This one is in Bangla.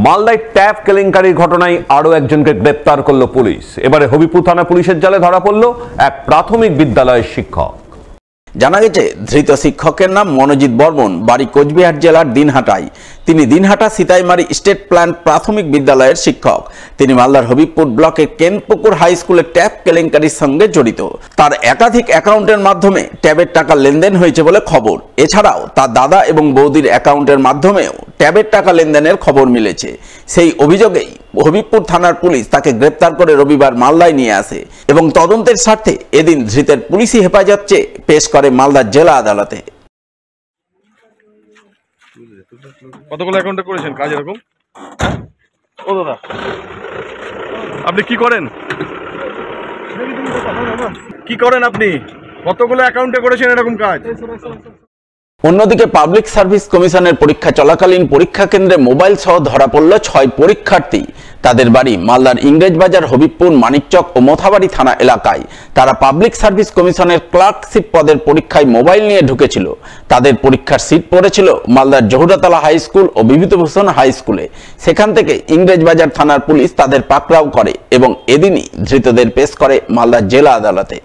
মালদায় ট্যাপ কেলেঙ্কারির ঘটনায় আরো একজনকে গ্রেপ্তার করলো পুলিশ। এবারে হবিপুর থানা পুলিশের জালে ধরা পড়ল এক প্রাথমিক বিদ্যালয়ের শিক্ষক। জানা গেছে ধৃত শিক্ষকের নাম মনোজিৎ বর্মন, বাড়ি কোচবিহার জেলার দিনহাটায়। তিনি দিনহাটা সিতাইমারি স্টেট প্ল্যান প্রাথমিক বিদ্যালয়ের শিক্ষক। তিনি মালদার হবিবপুর ব্লকের কেনপুকুর হাই স্কুলের ট্যাব কেলেঙ্কারির সঙ্গে জড়িত। তার একাধিক অ্যাকাউন্টের মাধ্যমে ট্যাবের টাকা লেনদেন হয়েছে বলে খবর। এছাড়াও তার দাদা এবং বৌদির অ্যাকাউন্টের মাধ্যমেও ট্যাবের টাকা লেনদেনের খবর মিলেছে। সেই অভিযোগেই হবিবপুর থানার পুলিশ তাকে গ্রেপ্তার করে রবিবার মালদায় নিয়ে আসে এবং তদন্তের স্বার্থে এদিন ধৃতের পুলিশি হেফাজত চেয়ে পেশ করে মালদা জেলা আদালতে। কতগুলো অ্যাকাউন্টে করেছেন কাজ এরকম? ও দাদা, আপনি কি করেন? কি করেন আপনি? কতগুলো অ্যাকাউন্টে করেছেন এরকম কাজ? অন্যদিকে পাবলিক সার্ভিস কমিশনের পরীক্ষা চলাকালীন পরীক্ষা কেন্দ্রে মোবাইল সহ ধরা পড়ল 6 পরীক্ষার্থী। তাদের বাড়ি মালদার ইংরেজবাজার, হবিবপুর, মানিকচক ও মোথাবাড়ি থানা এলাকায়। তারা পাবলিক সার্ভিস কমিশনের ক্লার্কশিপ পদের পরীক্ষায় মোবাইল নিয়ে ঢুকেছিল। তাদের পরীক্ষার সিট পড়েছিল মালদার জহুরাতলা হাই স্কুল ও বিভূতিভূষণ হাই স্কুলে। সেখান থেকে ইংরেজবাজার থানার পুলিশ তাদের পাকড়াও করে এবং এদিনই ধৃতদের পেশ করে মালদা জেলা আদালতে।